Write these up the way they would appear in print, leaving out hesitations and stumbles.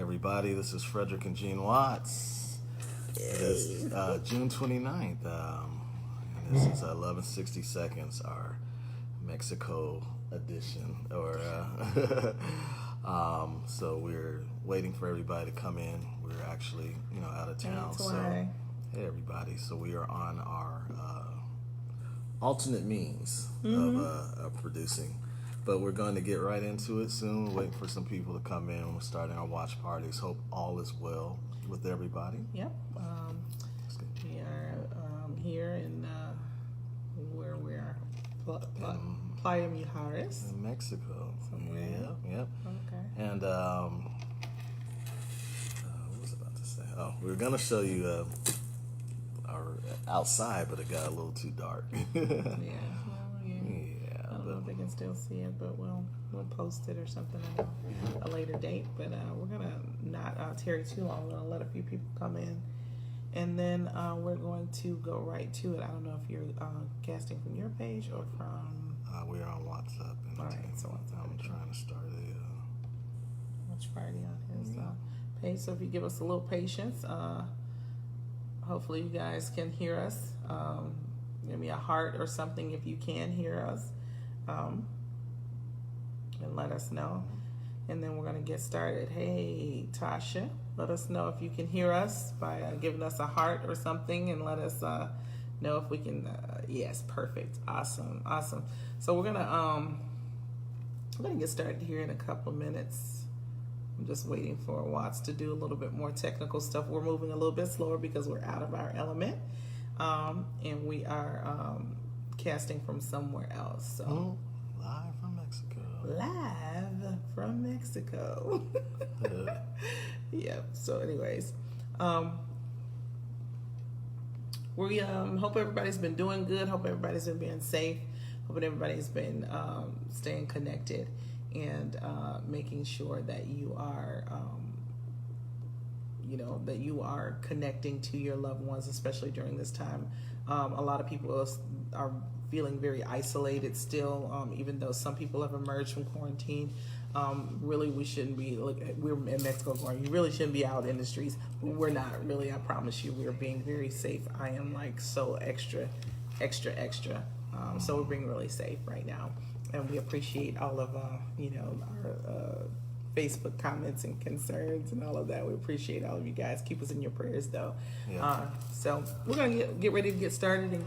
everybody. This is Frederick and Gene Watts. It is June 29th. And this is 1160 Seconds, our Mexico edition. So we're waiting for everybody to come in. We're actually, out of town. That's so, why. hey, everybody. So we are on our alternate means of producing. But we're going to get right into it soon. We're waiting for some people to come in. We're starting our watch parties. Hope all is well with everybody. Yep. We are here in where we are, Playa Mujeres. In Mexico. Somewhere. Yep. Okay. And what was I about to say? Oh, we were going to show you our outside, but it got a little too dark. I don't know if they can still see it, but we'll post it or something at a later date. But we're gonna not tarry too long. We're gonna let a few people come in, and then we're going to go right to it. I don't know if you're casting from your page or from. We're on WhatsApp. All right, so I'm trying to start a watch party on his page. So if you give us a little patience, hopefully you guys can hear us. Give me a heart or something if you can hear us. And let us know, and then we're going to get started. Hey Tasha, let us know if you can hear us by giving us a heart or something, and let us know if we can. Yes, perfect, awesome. So we're gonna get started here in a couple of minutes. I'm just waiting for Watts to do a little bit more technical stuff. We're moving a little bit slower because we're out of our element, and we are casting from somewhere else. So live from Mexico. Live from Mexico. Yeah. So, anyways, we hope everybody's been doing good. Hope everybody's been being safe. Hope everybody's been staying connected and making sure that you are. That you are connecting to your loved ones, especially during this time. A lot of people are feeling very isolated still, even though some people have emerged from quarantine. Really, we shouldn't be, we're in Mexico going, you really shouldn't be out in the streets. We're not really, I promise you, we're being very safe. I am so extra. So we're being really safe right now. And we appreciate all of, our Facebook comments and concerns and all of that. We appreciate all of you guys. Keep us in your prayers, though. Yeah. So we're going to get ready to get started and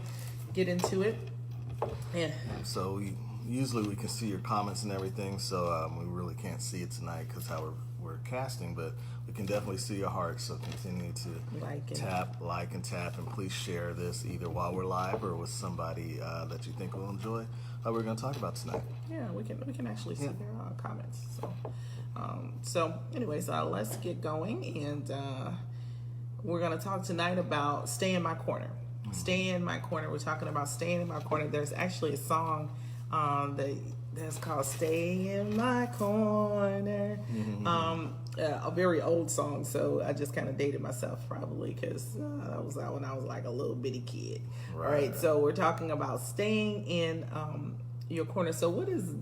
get into it. Yeah. So usually we can see your comments and everything, so we really can't see it tonight because how we're casting, but we can definitely see your heart. So continue to like and tap, and please share this either while we're live or with somebody that you think will enjoy what we're going to talk about tonight. Yeah, we can actually see their comments. So anyways, let's get going, and we're going to talk tonight about Stay in My Corner. Stay in My Corner. We're talking about staying in my corner. There's actually a song that's called Stay in My Corner. A very old song, so I just kind of dated myself probably because that was when I was like a little bitty kid. Right. All right, so we're talking about staying in your corner. So what is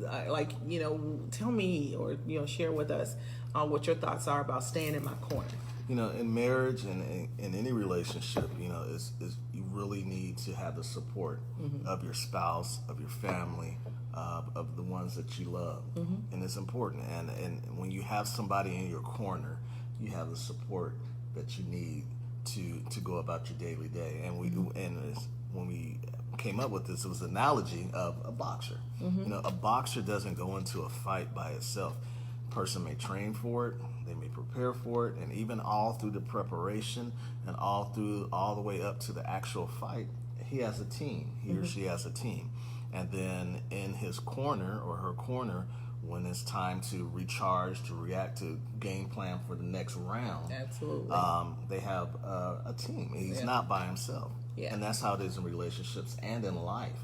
tell me or share with us what your thoughts are about staying in my corner. In marriage and in any relationship, is you really need to have the support of your spouse, of your family, of the ones that you love, and it's important. And when you have somebody in your corner, you have the support that you need to go about your daily day. And when we came up with this, it was an analogy of a boxer. A boxer doesn't go into a fight by itself. A person may train for it, they may prepare for it, and even all through the preparation and all the way up to the actual fight, he has a team. He or she has a team. And then in his corner or her corner, when it's time to recharge, to react, to game plan for the next round, absolutely, they have a team. He's not by himself. Yeah. And that's how it is in relationships and in life.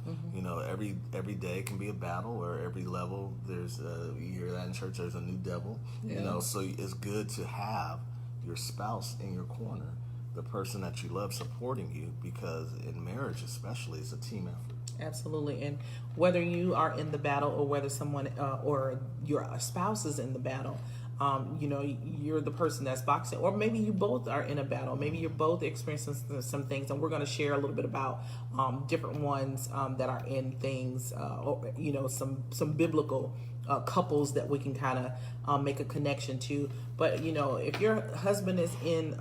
Every day can be a battle, or every level there's you hear that in church, there's a new devil. So it's good to have your spouse in your corner, the person that you love supporting you, because in marriage especially, it's a team effort. Absolutely. And whether you are in the battle or whether someone or your spouse is in the battle, you're the person that's boxing, or maybe you both are in a battle. Maybe you're both experiencing some things, and we're going to share a little bit about different ones that are in things, some biblical couples that we can kind of make a connection to. But if your husband is in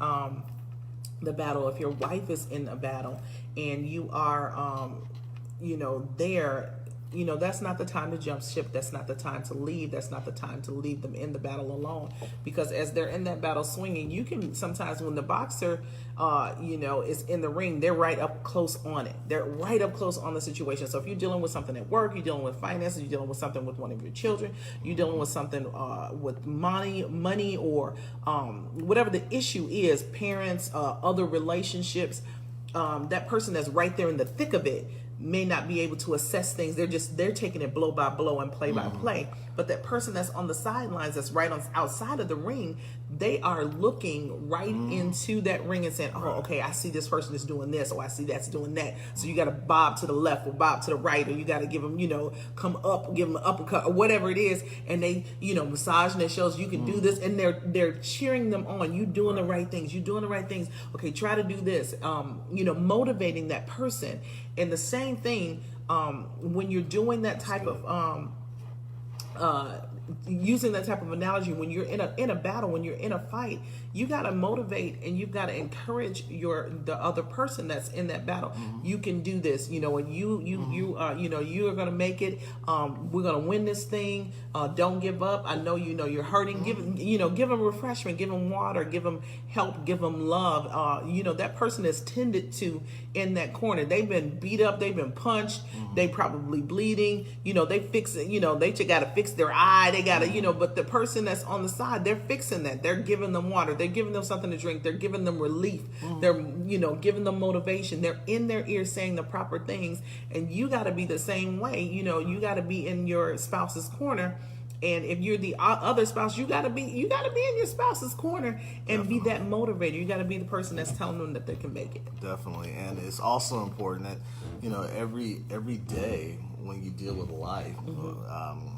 the battle, if your wife is in a battle, and you are there, that's not the time to jump ship. That's not the time to leave. That's not the time to leave them in the battle alone. Because as they're in that battle swinging, you can sometimes, when the boxer, is in the ring, they're right up close on it. They're right up close on the situation. So if you're dealing with something at work, you're dealing with finances, you're dealing with something with one of your children, you're dealing with something with money, or whatever the issue is, parents, other relationships, that person that's right there in the thick of it may not be able to assess things. They're taking it blow by blow and play by play. But that person that's on the sidelines, that's right on outside of the ring, they are looking right into that ring and saying, oh, okay, I see this person is doing this, or I see that's doing that. So you got to bob to the left or bob to the right, or you got to give them, come up, give them an uppercut, or whatever it is. And they, massaging their shoulders, you can do this. And they're cheering them on. You doing the right things. You doing the right things. Okay, try to do this. Motivating that person. And the same thing, when you're doing that type of, using that type of analogy, when you're in a battle, when you're in a fight, you got to motivate and you've got to encourage the other person that's in that battle. You can do this, and you are going to make it. We're going to win this thing. Don't give up. I know you're hurting. Give them refreshment, give them water, give them help, give them love. That person is tended to in that corner. They've been beat up, they've been punched, they probably bleeding. They fix it. They just got to fix their eye. They got to, but the person that's on the side, they're fixing that. They're giving them water. They're giving them something to drink. They're giving them relief. They're, giving them motivation. They're in their ear saying the proper things. And you got to be the same way. You got to be in your spouse's corner. And if you're the other spouse, you got to be in your spouse's corner and Definitely. Be that motivator. You got to be the person that's telling them that they can make it. Definitely. And it's also important that, every day when you deal with life,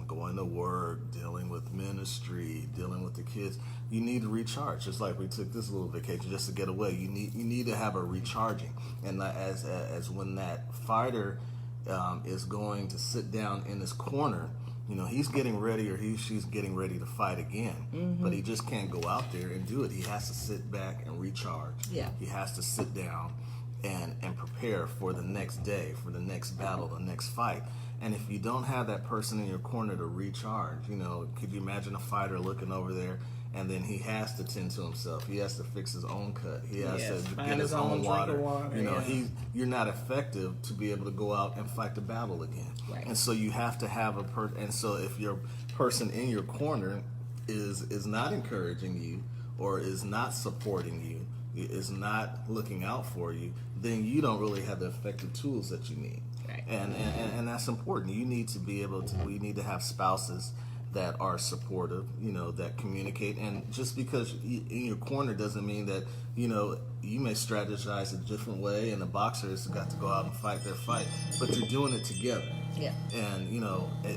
going to work, dealing with ministry, dealing with the kids, you need to recharge. Just like we took this little vacation just to get away. You need to have a recharging. And as when that fighter is going to sit down in his corner, he's getting ready, or she's getting ready to fight again. But he just can't go out there and do it. He has to sit back and recharge. Yeah. He has to sit down and prepare for the next day, for the next battle, the next fight. And if you don't have that person in your corner to recharge, could you imagine a fighter looking over there, and then he has to tend to himself. He has to fix his own cut. He has to get his own water. You're not effective to be able to go out and fight the battle again. Right. And so you have to have and so if your person in your corner is not encouraging you, or is not supporting you, is not looking out for you, then you don't really have the effective tools that you need. Right. And that's important. You need to be able to. We need to have spouses that are supportive, that communicate. And just because in your corner doesn't mean that, you may strategize a different way, and the boxer has got to go out and fight their fight, but you're doing it together. Yeah. And,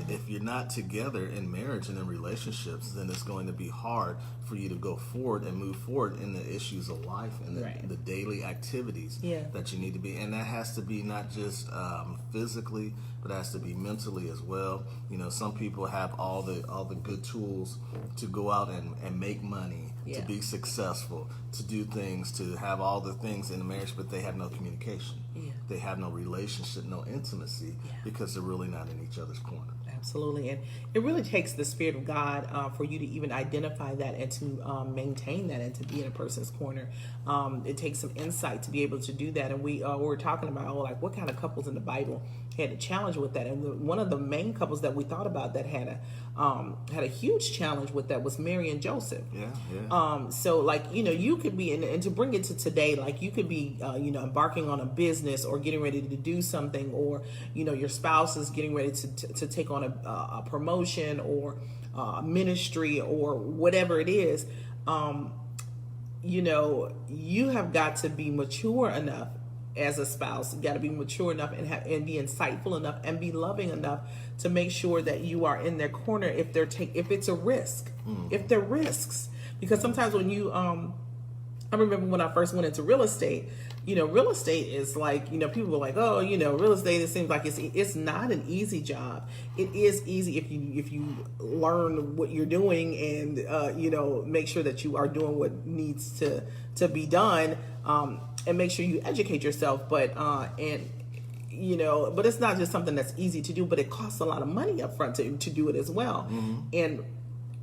if you're not together in marriage and in relationships, then it's going to be hard for you to go forward and move forward in the issues of life and the daily activities that you need to be. And that has to be not just physically, but it has to be mentally as well. Some people have all the good tools to go out and make money, to be successful, to do things, to have all the things in a marriage, but they have no communication. Yeah. They have no relationship, no intimacy, because they're really not in each other's corner. Absolutely. And it really takes the Spirit of God for you to even identify that and to maintain that and to be in a person's corner. It takes some insight to be able to do that. And we were talking about, what kind of couples in the Bible had a challenge with that. And one of the main couples that we thought about that had a huge challenge with that was Mary and Joseph. So you could be, and to bring it to today, you could be, embarking on a business or getting ready to do something, or, your spouse is getting ready to take on a promotion or ministry or whatever it is. You have got to be mature enough as a spouse. You got to be mature enough and be insightful enough and be loving enough to make sure that you are in their corner if it's a risk, if they're risks. Because sometimes when you I remember when I first went into real estate, real estate is like, people were like, oh, real estate, it seems like it's not an easy job. It is easy if you learn what you're doing and, make sure that you are doing what needs to be done, and make sure you educate yourself. But, but it's not just something that's easy to do, but it costs a lot of money up front to do it as well. And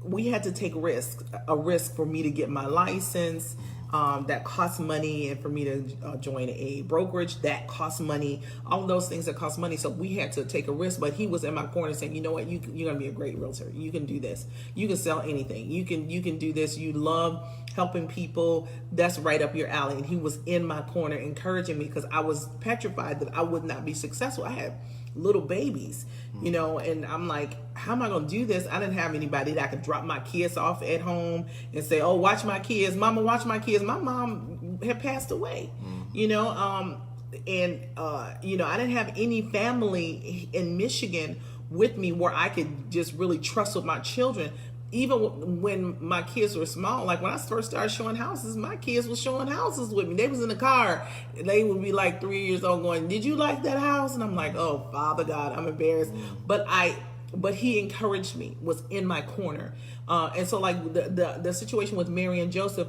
we had to take a risk for me to get my license. That costs money, and for me to join a brokerage, that costs money. All of those things that cost money. So we had to take a risk. But he was in my corner saying, "You know what? You're gonna be a great realtor. You can do this. You can sell anything. You can do this. You love helping people. That's right up your alley." And he was in my corner, encouraging me, because I was petrified that I would not be successful. I had little babies, and I'm like, how am I going to do this? I didn't have anybody that I could drop my kids off at home and say, oh, watch my kids, mama, watch my kids. My mom had passed away, I didn't have any family in Michigan with me where I could just really trust with my children. Even when my kids were small, like when I first started showing houses, my kids were showing houses with me. They was in the car. They would be like 3 years old going, did you like that house? And I'm like, oh, Father God, I'm embarrassed. But he encouraged me, was in my corner. And so like the situation with Mary and Joseph,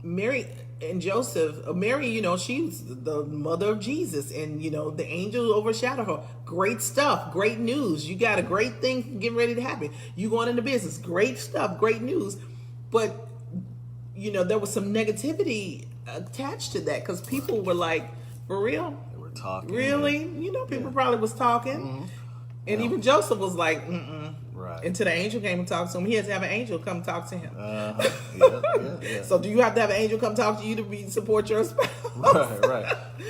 Mary, she's the mother of Jesus, and the angel overshadowed her. Great stuff, great news. You got a great thing getting ready to happen. You going into business, great stuff, great news. But there was some negativity attached to that, because people were like, for real? They were talking. Really? People probably was talking. And even Joseph was like, Right. Until the angel came and talked to him. He had to have an angel come talk to him. Yeah. So do you have to have an angel come talk to you to support your spouse? Right.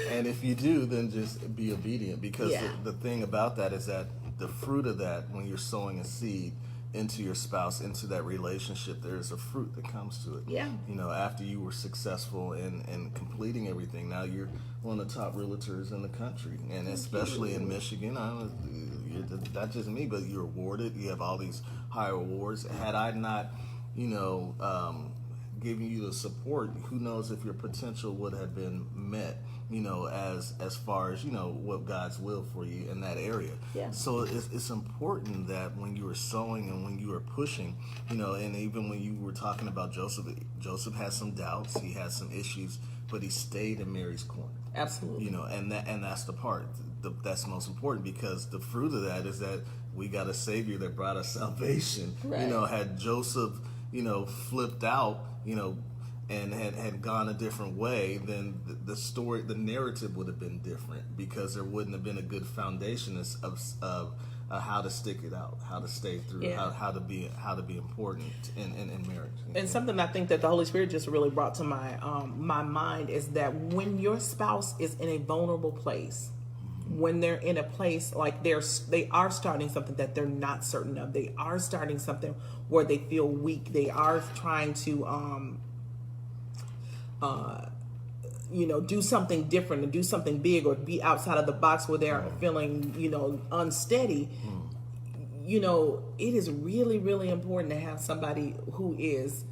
And if you do, then just be obedient, because the thing about that is that the fruit of that, when you're sowing a seed into your spouse, into that relationship, there's a fruit that comes to it. Yeah. After you were successful in completing everything, now you're one of the top realtors in the country, and especially in Michigan. Not just me, but you're awarded. You have all these high awards. Had I not, giving you the support, who knows if your potential would have been met, as far as, what God's will for you in that area. Yeah. So it's important that when you are sowing and when you are pushing, and even when you were talking about Joseph had some doubts, he had some issues, but he stayed in Mary's corner. Absolutely. And that's the part that's most important, because the fruit of that is that we got a Savior that brought us salvation. Right. Had Joseph, flipped out, and had gone a different way, then the story, the narrative would have been different, because there wouldn't have been a good foundation of how to stick it out, how to stay through, how to be important in marriage. And something I think that the Holy Spirit just really brought to my my mind is that when your spouse is in a vulnerable place, when they're in a place like they are starting something that they're not certain of, they are starting something where they feel weak, they are trying to do something different and do something big, or be outside of the box where they're feeling, unsteady. It is really, really important to have somebody who is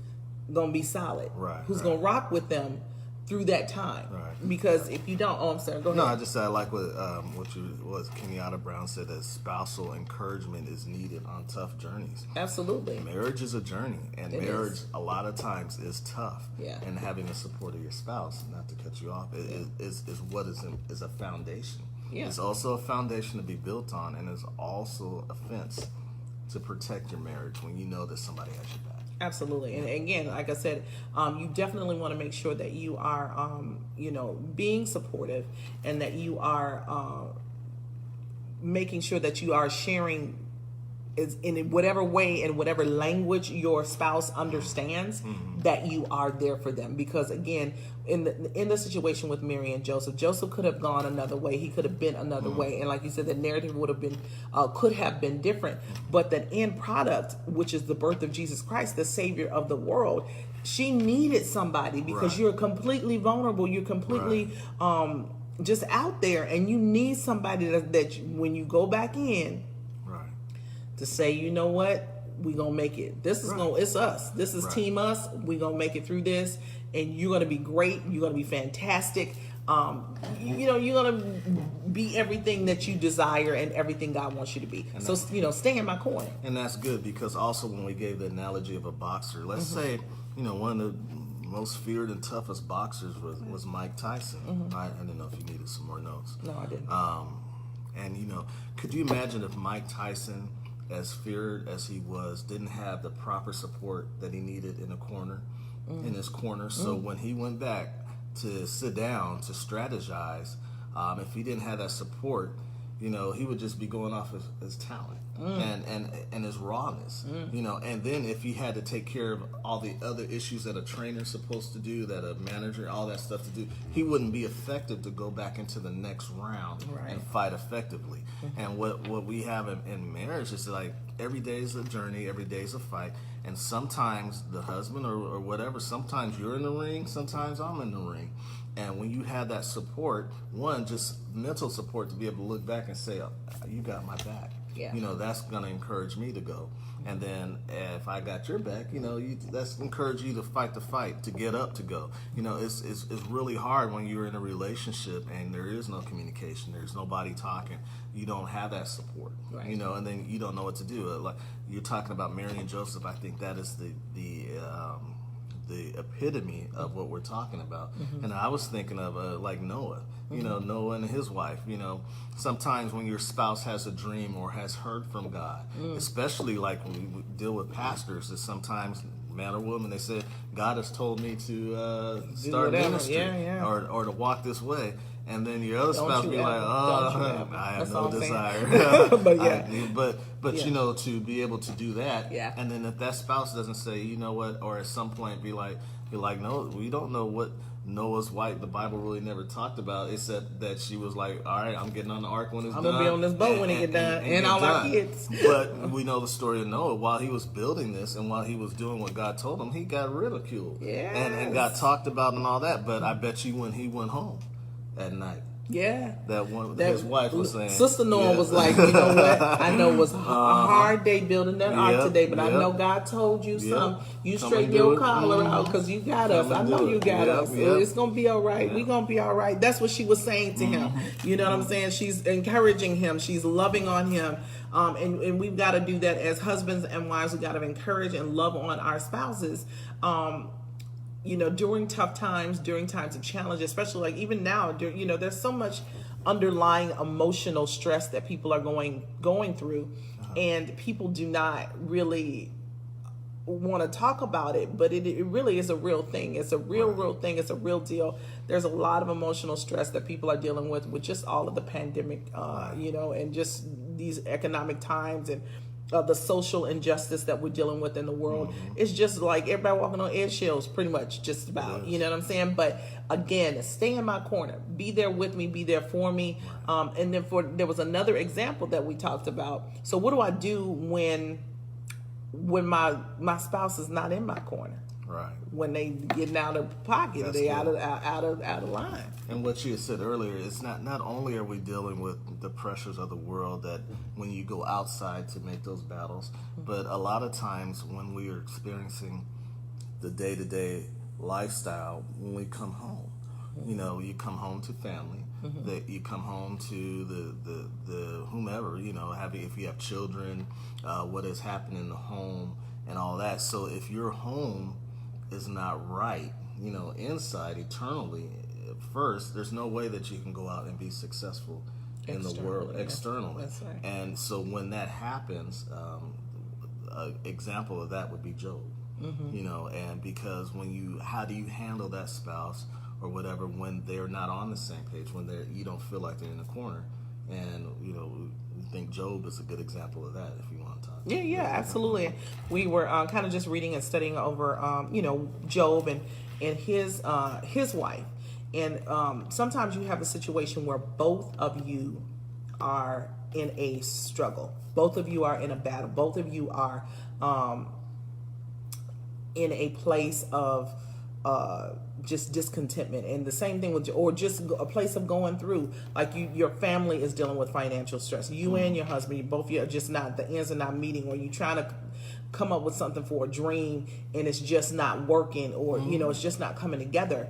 going to be solid, who's going to rock with them through that time. Because if you don't, I'm sorry, go ahead. No, I just said I like what Kenyatta Brown said, that spousal encouragement is needed on tough journeys. Absolutely. Marriage is a journey, and marriage a lot of times is tough. Yeah. And having the support of your spouse, not to cut you off, is what is a foundation. Yeah. It's also a foundation to be built on, and it's also a fence to protect your marriage when you know that somebody has your back. Absolutely. And again, like I said, you definitely want to make sure that you are, being supportive, and that you are making sure that you are sharing in whatever way and whatever language your spouse understands, that you are there for them. Because again, in the situation with Mary and Joseph could have gone another way. He could have been another way, and like you said, the narrative would have been could have been different. But the end product, which is the birth of Jesus Christ, the Savior of the world, she needed somebody, because you're completely vulnerable. You're completely just out there, and you need somebody that when you go back in, right, to say, you know what, we gonna make it. This is it's us. This is Right. Team Us. We gonna make it through this, and you're gonna be great. You're gonna be fantastic. You're gonna be everything that you desire and everything God wants you to be. So stay in my corner. And that's good, because also when we gave the analogy of a boxer, let's say one of the most feared and toughest boxers was Mike Tyson. I didn't know if you needed some more notes. No, I didn't. And could you imagine if Mike Tyson, as feared as he was, didn't have the proper support that he needed in his corner? So when he went back to sit down to strategize, if he didn't have that support, he would just be going off his talent and his rawness, and then if he had to take care of all the other issues that a trainer's supposed to do, that a manager, all that stuff to do, he wouldn't be effective to go back into the next round and fight effectively. And what we have in marriage is like, every day is a journey, every day is a fight, and sometimes the husband or whatever, sometimes you're in the ring, sometimes I'm in the ring. And when you have that support, one, just mental support to be able to look back and say, oh, you got my back. Yeah. That's going to encourage me to go. And then if I got your back, that's encourage you to fight the fight, to get up, to go. It's really hard when you're in a relationship and there is no communication. There's nobody talking. You don't have that support, right. And then you don't know what to do. Like you're talking about Mary and Joseph, I think that is the epitome of what we're talking about. And I was thinking of like Noah, Noah and his wife. Sometimes when your spouse has a dream or has heard from God, especially like when we deal with pastors, is sometimes man or woman, they say, God has told me to start ministry or to walk this way. And then your other spouse be like, oh, I have no desire. But to be able to do that. Yeah. And then if that spouse doesn't say, you know what, or at some point be like, no, we don't know what Noah's wife, the Bible really never talked about. It said that she was like, all right, I'm getting on the ark when it's done. I'm going to be on this boat when it get done. And all our kids. But we know the story of Noah. While he was building this and while he was doing what God told him, he got ridiculed. Yes. And got talked about and all that. But I bet you when he went home at night, his wife was saying, Sister Norm was like, you know what? I know it was a hard day building that ark today, but I know God told you something. You straighten your collar out because you got us. I know you got us. So it's going to be all right. We're going to be all right. That's what she was saying to him. You know what I'm saying? She's encouraging him. She's loving on him. And we've got to do that as husbands and wives. We've got to encourage and love on our spouses. During tough times, during times of challenge, especially like even now, there's so much underlying emotional stress that people are going through, and people do not really want to talk about it, but it really is a real thing. It's a real thing. It's a real deal. There's a lot of emotional stress that people are dealing with just all of the pandemic, and just these economic times and the social injustice that we're dealing with in the world. It's just like everybody walking on eggshells, pretty much, just about. You know what I'm saying? But again, stay in my corner. Be there with me. Be there for me. And then there was another example that we talked about. So what do I do when my spouse is not in my corner? Right. When they getting out of pocket, That's they good. out of line. And what you had said earlier, it's not only are we dealing with the pressures of the world that when you go outside to make those battles, but a lot of times when we are experiencing the day-to-day lifestyle, when we come home, you come home to family, that you come home to the whomever, if you have children, what has happened in the home and all that. So if your home is not right, inside eternally, first, there's no way that you can go out and be successful in the world externally. That's right. And so when that happens, an example of that would be Job. And because how do you handle that spouse or whatever when they're not on the same page, when you don't feel like they're in the corner? And we think Job is a good example of that. If you want to talk. Yeah, absolutely. We were kind of just reading and studying over, Job and his wife. And sometimes you have a situation where both of you are in a struggle. Both of you are in a battle. Both of you are in a place of just discontentment. And the same thing with, or just a place of going through, like your family is dealing with financial stress. You and your husband, you both, you're just not, the ends are not meeting, or you trying to come up with something for a dream and it's just not working, or it's just not coming together.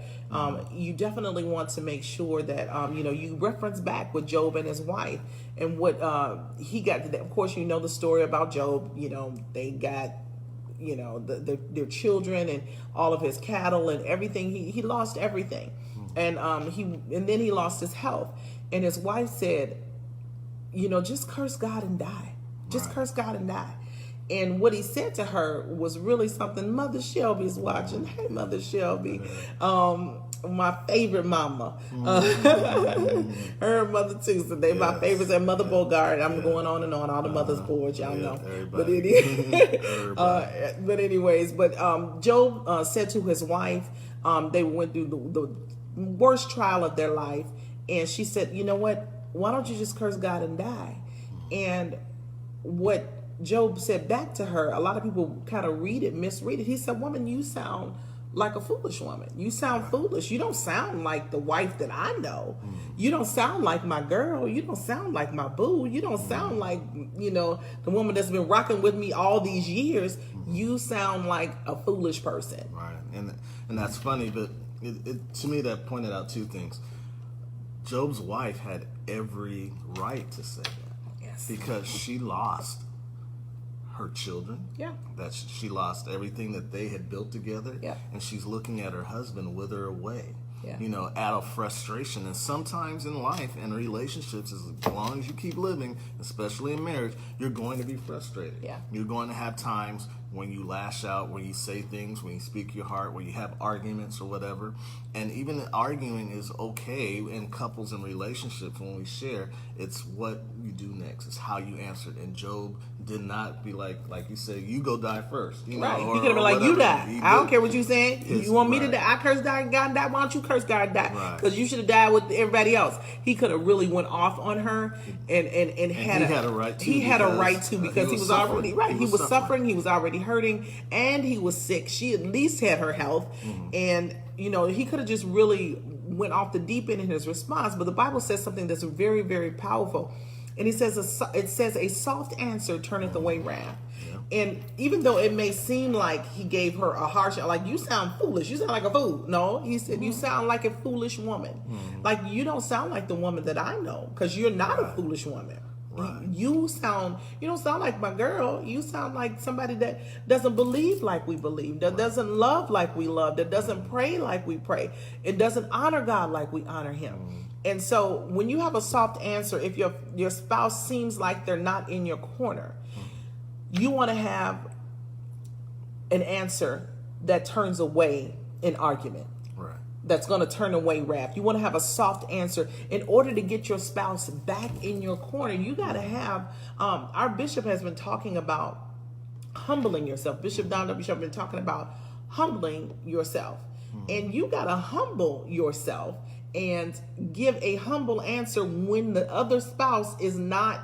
You definitely want to make sure that you reference back with Job and his wife and what he got. Of course, you know the story about Job. They got their children and all of his cattle and everything. He lost everything, and then he lost his health. And his wife said, just curse God and die. Just curse God and die. And what he said to her was really something. Mother Shelby's watching. Hey, Mother Shelby, my favorite mama. Her and Mother too. So they my favorites. And Mother Bogart. I'm going on and on. All the mothers boards, y'all know. But anyways, Job said to his wife, they went through the worst trial of their life, and she said, "You know what? Why don't you just curse God and die?" And what Job said back to her, a lot of people kind of misread it. He said, "Woman, you sound like a foolish woman. You sound foolish. You don't sound like the wife that I know. You don't sound like my girl. You don't sound like my boo. You don't sound like, the woman that's been rocking with me all these years. You sound like a foolish person." Right. And that's funny, but to me that pointed out two things. Job's wife had every right to say that. Yes. Because she lost her children. Yeah. That she lost everything that they had built together. Yeah. And she's looking at her husband wither away. Yeah. Out of frustration. And sometimes in life and relationships, as long as you keep living, especially in marriage, you're going to be frustrated. Yeah. You're going to have times when you lash out, when you say things, when you speak your heart, when you have arguments or whatever. And even arguing is okay in couples and relationships when we share. It's what you do next. It's how you answer it. And Job did not be like you said, you go die first. Right. He could have been like, you die. I don't care what you saying. You want me to die? I curse God and die. Why don't you curse God and die? Because you should have died with everybody else. He could have really went off on her and he had a right to. He had a right to, because he was already right. He was suffering. He was already hurting, and he was sick. She at least had her health, and he could have just really went off the deep end in his response. But the Bible says something that's very, very powerful. And it says a soft answer turneth away wrath. Yeah. And even though it may seem like he gave her a harsh, like, you sound foolish, you sound like a fool. No, he said, you sound like a foolish woman. Like, you don't sound like the woman that I know, because you're not a foolish woman. Right. You don't sound like my girl. You sound like somebody that doesn't believe like we believe, that doesn't love like we love, that doesn't pray like we pray. It doesn't honor God like we honor him. And so when you have a soft answer, if your spouse seems like they're not in your corner, you want to have an answer that turns away an argument. Right. That's going to turn away wrath. You want to have a soft answer. In order to get your spouse back in your corner, you got to have, our bishop has been talking about humbling yourself. Bishop Don W. Bishop has been talking about humbling yourself. And you got to humble yourself and give a humble answer when the other spouse is not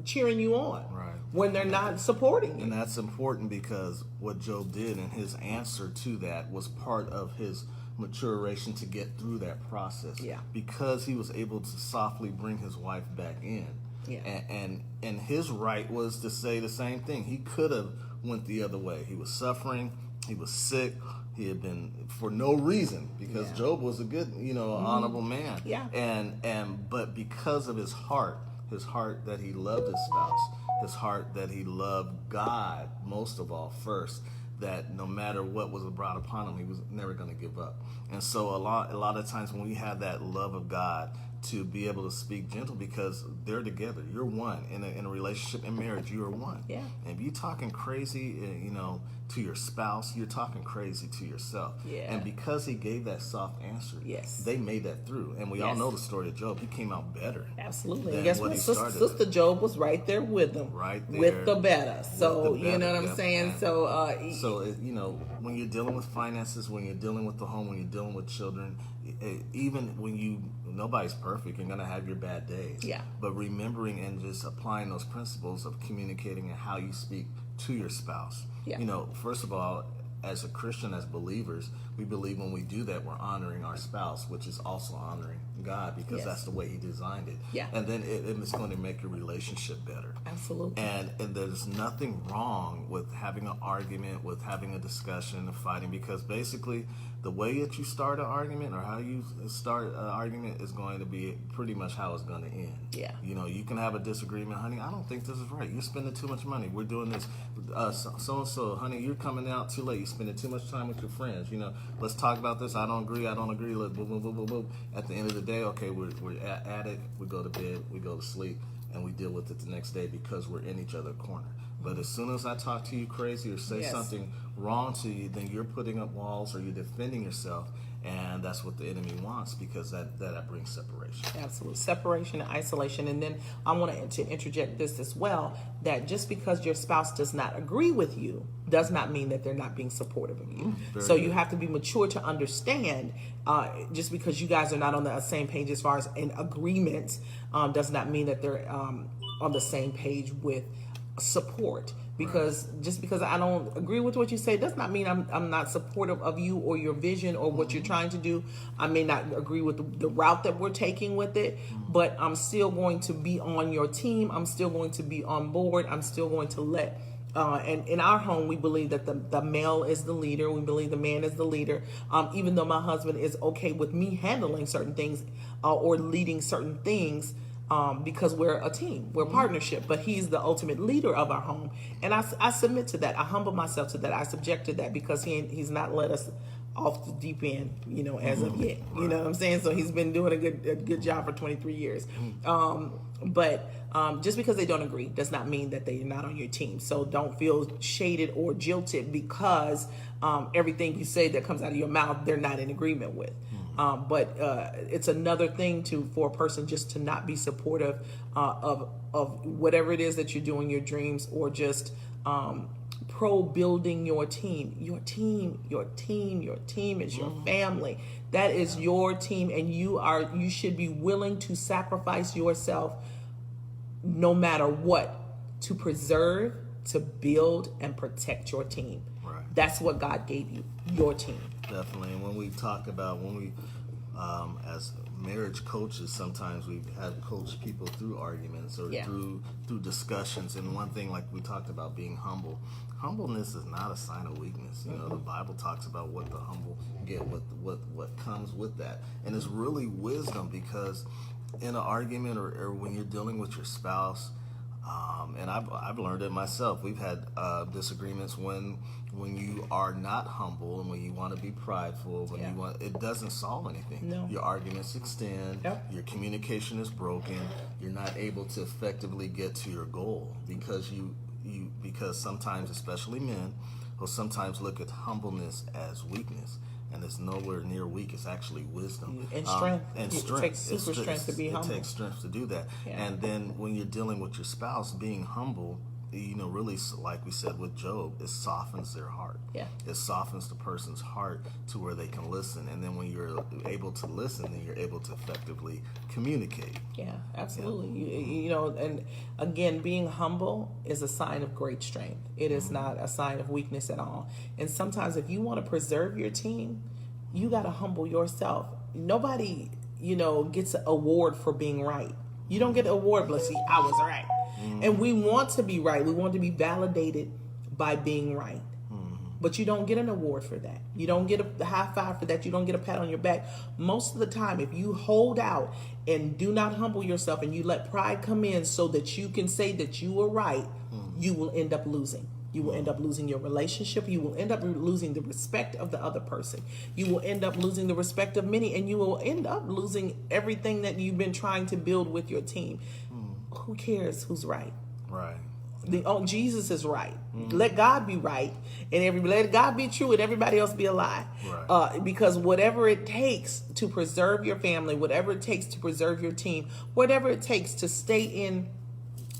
cheering you on. Right. When they're not supporting you. And that's important, because what Job did and his answer to that was part of his maturation to get through that process. Yeah. Because he was able to softly bring his wife back in. Yeah. And his right was to say the same thing. He could have went the other way. He was suffering. He was sick. He had been for no reason, because Job was a good, honorable man. Yeah. But because of his heart that he loved his spouse, his heart that he loved God most of all first, that no matter what was brought upon him, he was never going to give up. And so a lot of times when we have that love of God, to be able to speak gentle, because they're together. You're one. In a relationship, in marriage, you are one. Yeah. And if you're talking crazy, to your spouse, you're talking crazy to yourself. Yeah. And because he gave that soft answer, they made that through. And we all know the story of Job. He came out better. Absolutely. And guess what? Sister Job was right there with him. Right there. With the better. So, you know what I'm saying? And so, when you're dealing with finances, when you're dealing with the home, when you're dealing with children, even when nobody's perfect, you're going to have your bad days. Yeah. But remembering and just applying those principles of communicating and how you speak to your spouse. Yeah. First of all, as a Christian, as believers, we believe when we do that, we're honoring our spouse, which is also honoring God, because Yes. that's the way He designed it. Yeah. And then it's going to make your relationship better. Absolutely. And there's nothing wrong with having an argument, with having a discussion and fighting, because basically the way that you start an argument or how you start an argument is going to be pretty much how it's going to end. Yeah. You know, you can have a disagreement, honey. I don't think this is right. You're spending too much money. We're doing this. So and so, honey, you're coming out too late. You're spending too much time with your friends. You know, let's talk about this. I don't agree. Let's boom, boom, boom, boom, boom. At the end of the day, okay, we're at it. We go to bed. We go to sleep. And we deal with it the next day because we're in each other's corner. But as soon as I talk to you crazy or say Yes. something wrong to you, then you're putting up walls or you're defending yourself. And that's what the enemy wants, because that brings separation. Absolutely. Separation and isolation. And then I want to interject this as well, that just because your spouse does not agree with you does not mean that they're not being supportive of you. So you have to be mature to understand, just because you guys are not on the same page as far as an agreement, does not mean that they're on the same page with support. Because just because I don't agree with what you say does not mean I'm not supportive of you or your vision or what you're trying to do. I may not agree with the route that we're taking with it, but I'm still going to be on your team. I'm still going to be on board. I'm still going to let and in our home, we believe that the male is the leader. We believe the man is the leader. Even though my husband is okay with me handling certain things or leading certain things, because we're a team, we're a partnership, but he's the ultimate leader of our home. And I submit to that. I humble myself to that. I subject to that, because he's not let us off the deep end, as of yet. You know what I'm saying? So he's been doing a good job for 23 years. But just because they don't agree does not mean that they're not on your team. So don't feel shaded or jilted because everything you say that comes out of your mouth, they're not in agreement with. But it's another thing for a person just to not be supportive of whatever it is that you're doing, your dreams, or just building your team. Your team is your family. That is your team, and you should be willing to sacrifice yourself no matter what to preserve, to build, and protect your team. Right. That's what God gave you, your team. Definitely. And when we talk about, as marriage coaches, sometimes we have coached people through arguments or through discussions. And one thing, like we talked about, being humble. Humbleness is not a sign of weakness. You know, the Bible talks about what the humble get, what comes with that. And it's really wisdom, because in an argument or when you're dealing with your spouse, and I've learned it myself. We've had disagreements when you are not humble and when you want to be prideful, it doesn't solve anything. No. Your arguments extend. Yep. Your communication is broken. You're not able to effectively get to your goal because because sometimes, especially men, will sometimes look at humbleness as weakness. And it's nowhere near weak. It's actually wisdom. And strength. And It strength. takes super strength to be humble. It takes strength to do that. Yeah. And then when you're dealing with your spouse, being humble, really, like we said with Job, it softens their heart. Yeah. It softens the person's heart to where they can listen. And then when you're able to listen, then you're able to effectively communicate. Yeah, absolutely. Yeah. And again, being humble is a sign of great strength. It is not a sign of weakness at all. And sometimes if you want to preserve your team, you got to humble yourself. Nobody, gets an award for being right. You don't get an award, but see, I was right. And we want to be right. We want to be validated by being right. But you don't get an award for that. You don't get a high five for that. You don't get a pat on your back. Most of the time, if you hold out and do not humble yourself and you let pride come in so that you can say that you were right, you will end up losing. You will end up losing your relationship. You will end up losing the respect of the other person. You will end up losing the respect of many, and you will end up losing everything that you've been trying to build with your team. Who cares who's right? Right. Jesus is right. Let God be right, and let God be true, and everybody else be a lie. Right. Because whatever it takes to preserve your family, whatever it takes to preserve your team, whatever it takes to stay in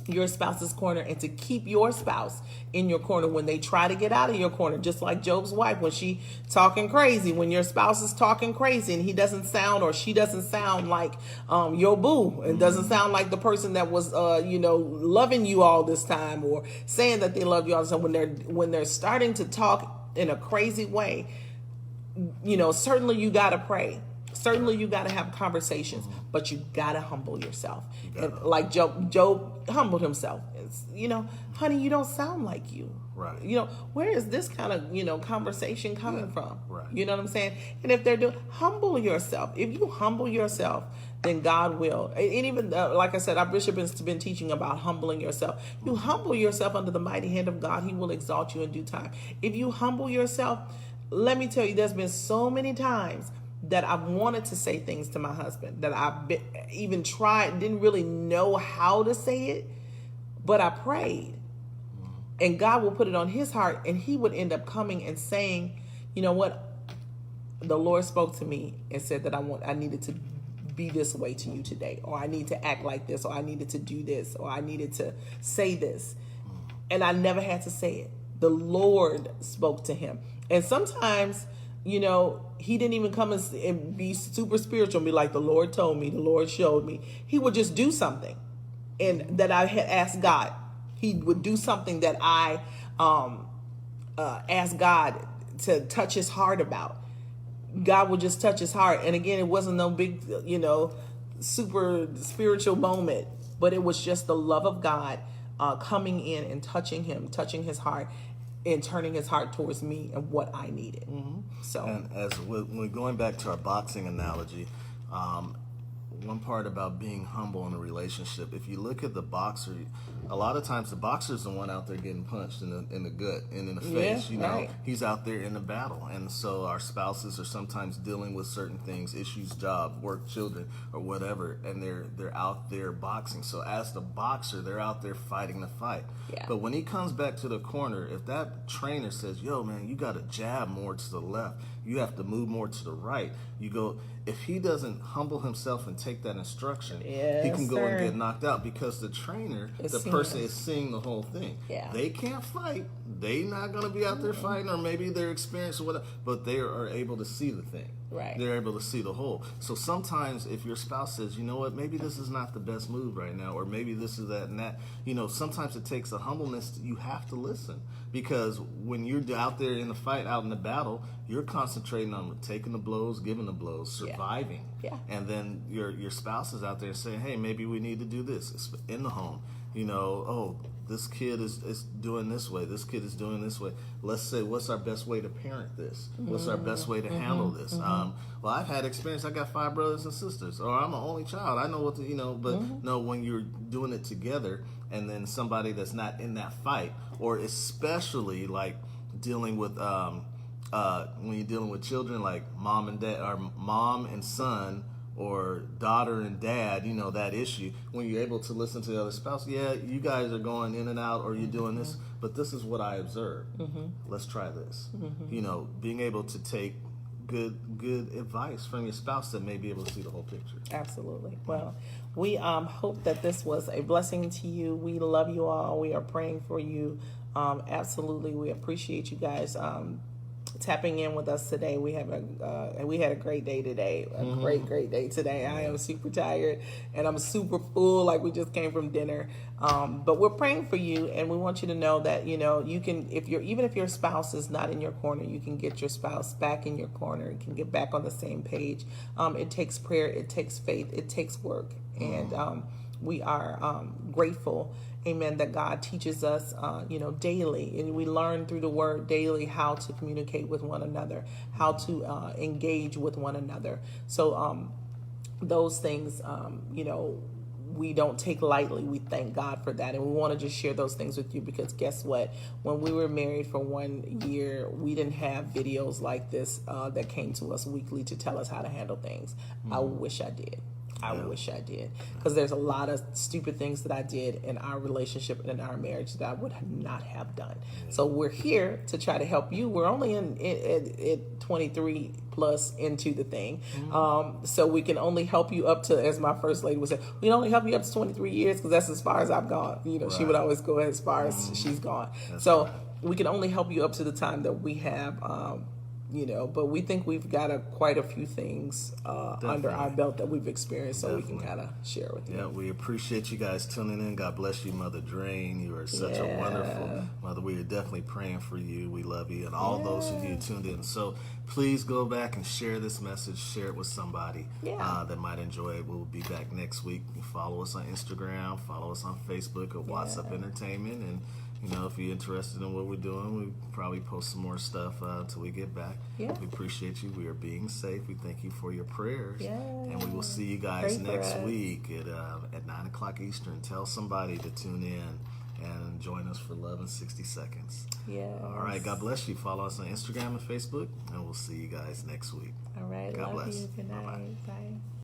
your spouse's corner and to keep your spouse in your corner when they try to get out of your corner, just like Job's wife when she talking crazy, when your spouse is talking crazy and he doesn't sound or she doesn't sound like your boo, and doesn't sound like the person that was loving you all this time or saying that they love you all the time, when they're starting to talk in a crazy way, certainly you got to pray. Certainly you got to have conversations, but you got to humble yourself. And like Job humbled himself. It's, honey, you don't sound like you. Right. Where is this kind of, conversation coming from? Right. You know what I'm saying? And if they're doing, humble yourself. If you humble yourself, then God will. And even, like I said, our bishop has been teaching about humbling yourself. You humble yourself under the mighty hand of God, he will exalt you in due time. If you humble yourself, let me tell you, there's been so many times that I've wanted to say things to my husband, that I've even tried, didn't really know how to say it, but I prayed. And God will put it on his heart, and he would end up coming and saying, you know what? The Lord spoke to me and said that I needed to be this way to you today, or I need to act like this, or I needed to do this, or I needed to say this. And I never had to say it. The Lord spoke to him. And sometimes, he didn't even come and be super spiritual and be like, the Lord told me, the Lord showed me. He would just do something and that I had asked God. He would do something that I asked God to touch his heart about. God would just touch his heart. And again, it wasn't no big, super spiritual moment, but it was just the love of God coming in and touching him, touching his heart, and turning his heart towards me and what I needed. So, and as we're going back to our boxing analogy, one part about being humble in a relationship, if you look at the boxer, a lot of times the boxer's the one out there getting punched in the gut and in the face. Right. He's out there in the battle, and so our spouses are sometimes dealing with certain things, issues, job, work, children, or whatever, and they're out there boxing. So as the boxer, they're out there fighting the fight. Yeah. But when he comes back to the corner, if that trainer says, "Yo, man, you got to jab more to the left, you have to move more to the right," you go. If he doesn't humble himself and take that instruction, he can go and get knocked out because the trainer, the person is seeing the whole thing. Yeah. They can't fight. They not going to be out there fighting, or maybe they're experienced or whatever, but they are able to see the thing. Right. They're able to see the whole. So sometimes if your spouse says, you know what, maybe this is not the best move right now, or maybe this is that and that, sometimes it takes a humbleness. You have to listen, because when you're out there in the fight, out in the battle, you're concentrating on taking the blows, giving the blows, surviving. Yeah. And then your spouse is out there saying, hey, maybe we need to do this. It's in the home. This kid is doing this way. This kid is doing this way. Let's say, what's our best way to parent this? What's our best way to handle this? Well, I've had experience. I got 5 brothers and sisters, or I'm an only child. I know what to, but no, when you're doing it together, and then somebody that's not in that fight, or especially like dealing with, when you're dealing with children, like mom and dad, or mom and son, or daughter and dad, that issue, when you're able to listen to the other spouse, you guys are going in and out, or you're doing this, but this is what I observed. Let's try this. Being able to take good advice from your spouse that may be able to see the whole picture. Absolutely. Well, we hope that this was a blessing to you. We love you all. We are praying for you. Absolutely. We appreciate you guys tapping in with us today. We had a great day today. A great day today. I am super tired and I'm super full, like we just came from dinner. But we're praying for you, and we want you to know that you can, even if your spouse is not in your corner, you can get your spouse back in your corner. You can get back on the same page. It takes prayer, it takes faith, it takes work, and we are grateful. Amen. That God teaches us, daily, and we learn through the Word daily how to communicate with one another, how to engage with one another. So those things, we don't take lightly. We thank God for that, and we want to just share those things with you, because guess what? When we were married for 1 year, we didn't have videos like this that came to us weekly to tell us how to handle things. I wish I did. I wish I did, because there's a lot of stupid things that I did in our relationship and in our marriage that I would not have done. So we're here to try to help you. We're only in 23 plus into the thing. So we can only help you up to, as my first lady would say, we can only help you up to 23 years, because that's as far as I've gone. She would always go as far as she's gone. We can only help you up to the time that we have but we think we've got quite a few things under our belt that we've experienced, so we can kind of share with you. Yeah, we appreciate you guys tuning in. God bless you, Mother Drain. You are such a wonderful mother. We are definitely praying for you. We love you, and all those of you tuned in. So please go back and share this message. Share it with somebody that might enjoy it. We'll be back next week. Follow us on Instagram. Follow us on Facebook or WhatsApp Entertainment. And if you're interested in what we're doing, we probably post some more stuff until we get back. We appreciate you. We are being safe. We thank you for your prayers. And we will see you guys next week at 9 o'clock Eastern. Tell somebody to tune in and join us for Love in 60 Seconds. All right. God bless you. Follow us on Instagram and Facebook, and we'll see you guys next week. All right. God bless. You. Good night. Bye-bye. Bye.